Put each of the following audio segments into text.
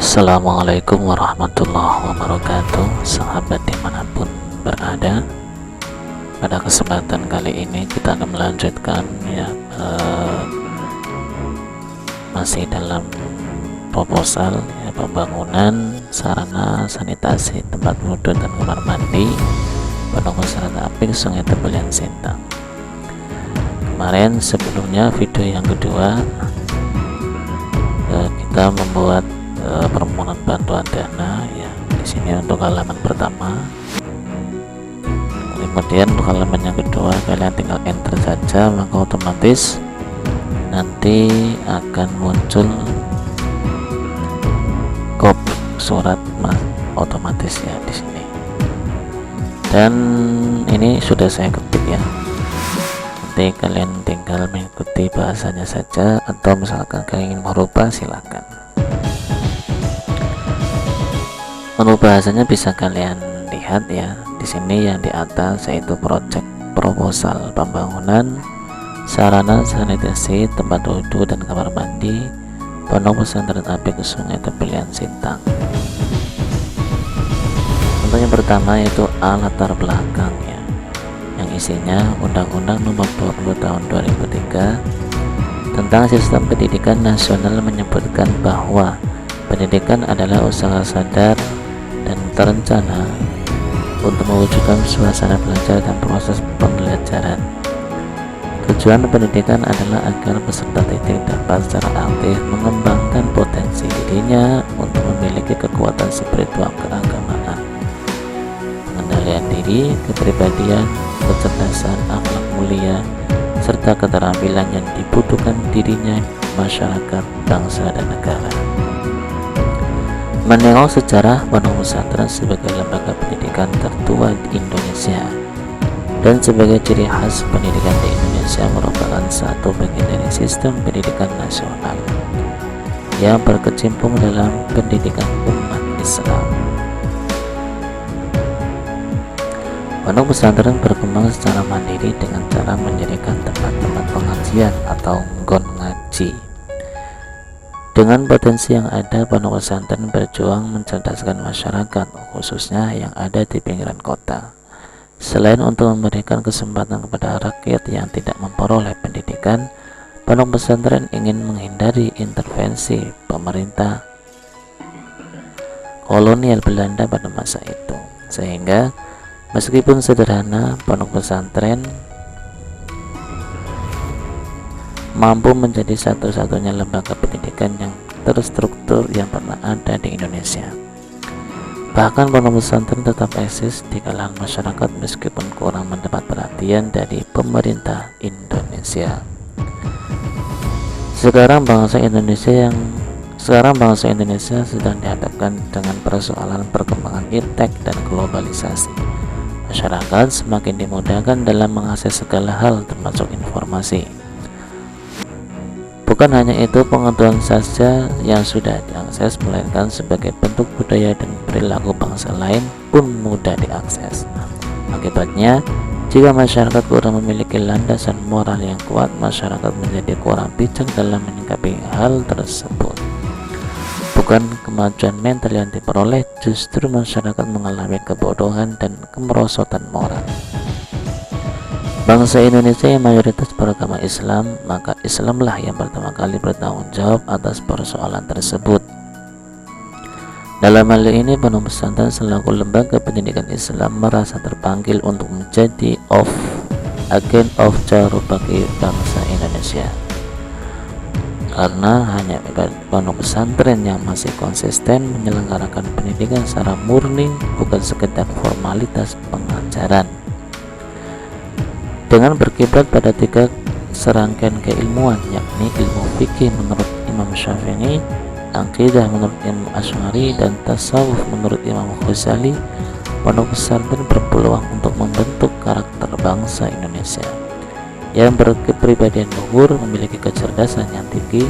Assalamualaikum warahmatullahi wabarakatuh, sahabat dimanapun berada. Pada kesempatan kali ini kita akan melanjutkan masih dalam proposal pembangunan sarana sanitasi tempat wudhu dan kamar mandi penunggu syarat apik Sungai Tebelian Sintang. Kemarin sebelumnya video yang kedua kita membuat permohonan bantuan dana ya. Di sini untuk halaman pertama, kemudian untuk halaman yang kedua kalian tinggal enter saja, maka otomatis nanti akan muncul copy surat otomatis ya di sini. Dan ini sudah saya ketik ya. Nanti kalian tinggal mengikuti bahasanya saja, atau misalkan kalian ingin merubah silakan. Menu bahasanya bisa kalian lihat ya di sini yang di atas, yaitu project proposal pembangunan sarana sanitasi tempat wudhu dan kamar mandi pondok pesantren apik Sungai Tebelian Sintang. Untuk yang pertama yaitu latar belakang ya, yang isinya Undang-Undang Nomor 20 Tahun 2003 tentang Sistem Pendidikan Nasional menyebutkan bahwa pendidikan adalah usaha sadar dan terencana untuk mewujudkan suasana belajar dan proses pembelajaran. Tujuan pendidikan adalah agar peserta didik dapat secara aktif mengembangkan potensi dirinya untuk memiliki kekuatan spiritual keagamaan, pengendalian diri, kepribadian, kecerdasan, akhlak mulia, serta keterampilan yang dibutuhkan dirinya, masyarakat, bangsa, dan negara. Menengok sejarah pondok pesantren sebagai lembaga pendidikan tertua di Indonesia dan sebagai ciri khas pendidikan di Indonesia merupakan satu bagian dari sistem pendidikan nasional yang berkecimpung dalam pendidikan umat Islam. Pondok pesantren berkembang secara mandiri dengan cara mendirikan tempat-tempat pengajian atau nggon ngaji. Dengan potensi yang ada, pondok pesantren berjuang mencerdaskan masyarakat, khususnya yang ada di pinggiran kota. Selain untuk memberikan kesempatan kepada rakyat yang tidak memperoleh pendidikan, pondok pesantren ingin menghindari intervensi pemerintah kolonial Belanda pada masa itu. Sehingga meskipun sederhana, pondok pesantren mampu menjadi satu-satunya lembaga pendidikan yang terstruktur yang pernah ada di Indonesia. Bahkan pondok pesantren tetap eksis di kalangan masyarakat meskipun kurang mendapat perhatian dari pemerintah Indonesia. Sekarang bangsa Indonesia sedang dihadapkan dengan persoalan perkembangan iptek dan globalisasi. Masyarakat semakin dimudahkan dalam mengakses segala hal termasuk informasi. Bukan hanya itu, pengetahuan saja yang sudah diakses, melainkan sebagai bentuk budaya dan perilaku bangsa lain pun mudah diakses. Akibatnya, jika masyarakat kurang memiliki landasan moral yang kuat, masyarakat menjadi kurang bijak dalam menyikapi hal tersebut. Bukan kemajuan mental yang diperoleh, justru masyarakat mengalami kebodohan dan kemerosotan moral. Bangsa Indonesia yang mayoritas beragama Islam, maka Islamlah yang pertama kali bertanggung jawab atas persoalan tersebut. Dalam hal ini, pondok pesantren selaku lembaga pendidikan Islam merasa terpanggil untuk menjadi agent of change bagi bangsa Indonesia. Karena hanya pondok pesantren yang masih konsisten menyelenggarakan pendidikan secara murni, bukan sekedar formalitas pengajaran. Dengan berkiblat pada 3 serangkaian keilmuan, yakni ilmu fikih menurut Imam Syafi'i, akidah menurut Imam Asy'ari, dan tasawuf menurut Imam Ghazali, pondok pesantren berpeluang untuk membentuk karakter bangsa Indonesia yang berkepribadian luhur, memiliki kecerdasan yang tinggi,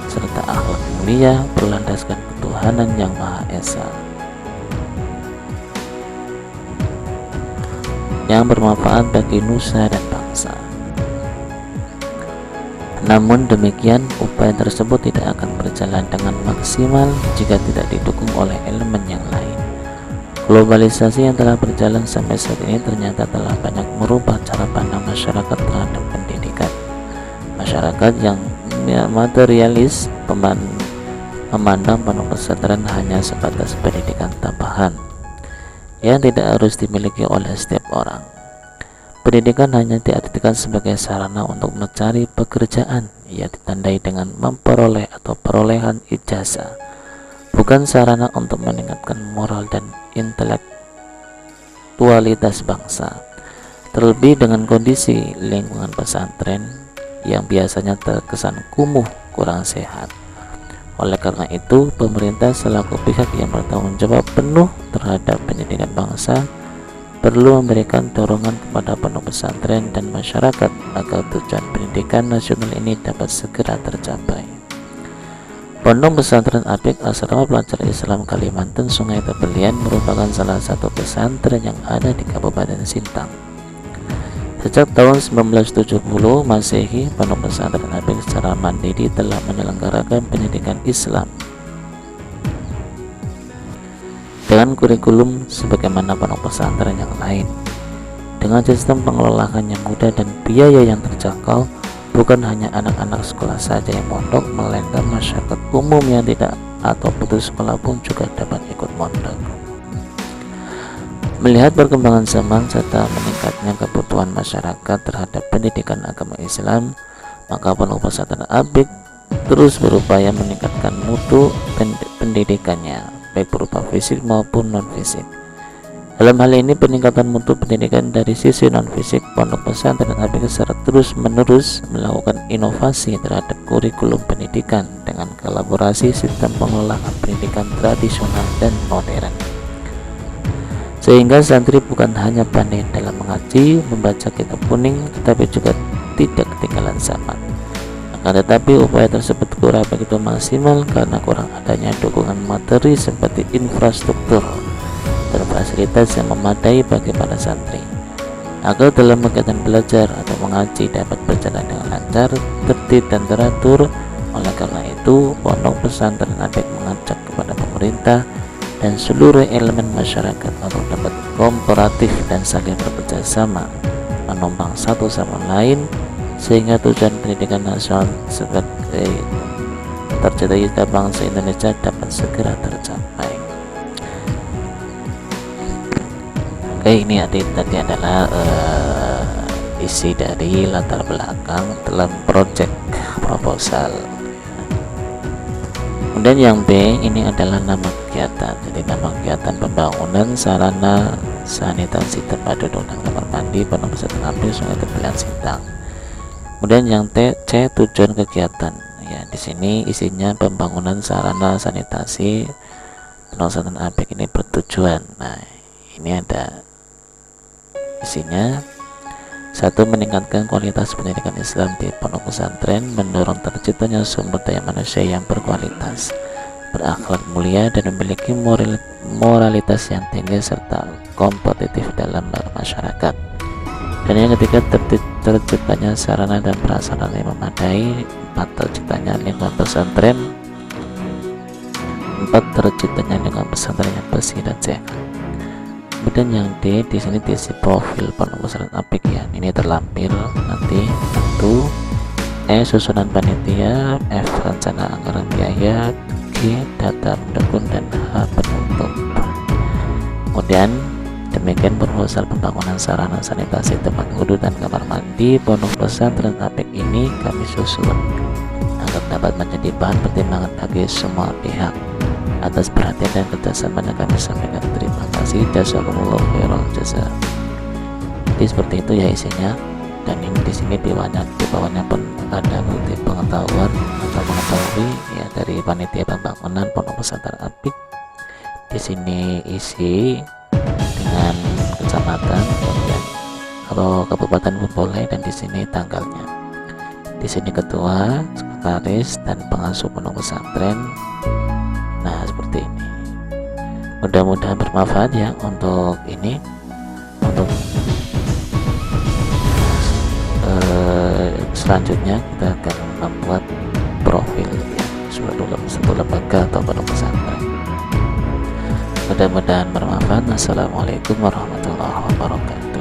serta akhlak mulia berlandaskan ketuhanan yang Maha Esa, yang bermanfaat bagi nusa dan bangsa. Namun demikian, upaya tersebut tidak akan berjalan dengan maksimal jika tidak didukung oleh elemen yang lain. Globalisasi yang telah berjalan sampai saat ini ternyata telah banyak merubah cara pandang masyarakat terhadap pendidikan. Masyarakat yang materialis memandang pondok pesantren hanya sebatas pendidikan tambahan yang tidak harus dimiliki oleh setiap orang. Pendidikan hanya diartikan sebagai sarana untuk mencari pekerjaan, ia ditandai dengan memperoleh atau perolehan ijazah, bukan sarana untuk meningkatkan moral dan intelektualitas bangsa. Terlebih dengan kondisi lingkungan pesantren yang biasanya terkesan kumuh, kurang sehat. Oleh karena itu, pemerintah selaku pihak yang bertanggung jawab penuh terhadap pendidikan bangsa perlu memberikan dorongan kepada pondok pesantren dan masyarakat agar tujuan pendidikan nasional ini dapat segera tercapai. Pondok Pesantren Apik Asrama Pelajar Islam Kalimantan Sungai Tebelian merupakan salah satu pesantren yang ada di Kabupaten Sintang. Sejak tahun 1970 Masehi, Pondok Pesantren Apik secara mandiri telah menyelenggarakan pendidikan Islam dengan kurikulum sebagaimana pondok pesantren yang lain, dengan sistem pengelolaan yang mudah dan biaya yang terjangkau. Bukan hanya anak-anak sekolah saja yang mondok, melainkan masyarakat umum yang tidak atau putus sekolah pun juga dapat ikut mondok. Melihat perkembangan zaman serta meningkatnya kebutuhan masyarakat terhadap pendidikan agama Islam, maka Pondok Pesantren Apik terus berupaya meningkatkan mutu pendidikannya, baik berupa fisik maupun non-fisik. Dalam hal ini, peningkatan mutu pendidikan dari sisi non-fisik, Pondok Pesantren Apik secara terus-menerus melakukan inovasi terhadap kurikulum pendidikan dengan kolaborasi sistem pengelolaan pendidikan tradisional dan modern, sehingga santri bukan hanya pandai dalam mengaji, membaca kitab kuning, tetapi juga tidak ketinggalan zaman. Akan tetapi upaya tersebut kurang begitu maksimal karena kurang adanya dukungan materi seperti infrastruktur dan fasilitas yang memadai bagi para santri. Agar dalam kegiatan belajar atau mengaji dapat berjalan dengan lancar, tertib dan teratur, oleh karena itu Pondok Pesantren Apik mengajak kepada pemerintah dan seluruh elemen masyarakat untuk dapat kooperatif dan saling bekerja sama, menumpang satu sama lain, sehingga tujuan pendidikan nasional sebagai terciptanya bangsa Indonesia dapat segera tercapai. Oke, ini tadi adalah isi dari latar belakang dalam proyek proposal. Kemudian yang B ini adalah nama kegiatan. Jadi nama kegiatan pembangunan sarana sanitasi tempat duduk dan kamar mandi Pondok Pesantren Apik Sungai Tebelian Sintang. Kemudian yang C tujuan kegiatan. Ya, di sini isinya pembangunan sarana sanitasi Pondok Pesantren Apik ini bertujuan. Nah, ini ada isinya. 1. Meningkatkan kualitas pendidikan Islam di pondok pesantren, mendorong terciptanya sumber daya manusia yang berkualitas, berakhlak mulia dan memiliki moralitas yang tinggi serta kompetitif dalam masyarakat. Dan yang ketiga, terciptanya sarana dan prasarana yang memadai. 4. Terciptanya lingkungan pesantren. 4. Terciptanya lingkungan pesantren yang bersih dan sehat. Kemudian yang D, di sini diisi profil Pondok Pesantren Apik ya. Ini terlampir nanti. 1. E. Susunan panitia. F. Rencana anggaran biaya. G. Data pendukung dan H. Penutup. Kemudian demikian proposal pembangunan sarana sanitasi tempat wudhu dan kamar mandi Pondok Pesantren Apik ini kami susun agar dapat menjadi bahan pertimbangan bagi semua pihak. Atas perhatian dan kerjasama yang kami sampaikan, terima kasih. Jazakumullah khairal jazaa. Jadi seperti itu ya isinya. Dan ini di sini di bawahnya pun ada bukti pengetahuan atau mengetahui ya dari panitia pembangunan Pondok Pesantren Apik. Di sini isi dengan kecamatan, kemudian kalau kabupaten pun boleh, dan di sini tanggalnya. Di sini ketua, sekretaris, dan pengasuh pondok pesantren. Nah, seperti ini. Mudah-mudahan bermanfaat ya untuk ini, untuk selanjutnya kita akan membuat profil ya satu lembaga atau pondok pesantren. Mudah-mudahan bermanfaat. Assalamualaikum warahmatullahi wabarakatuh.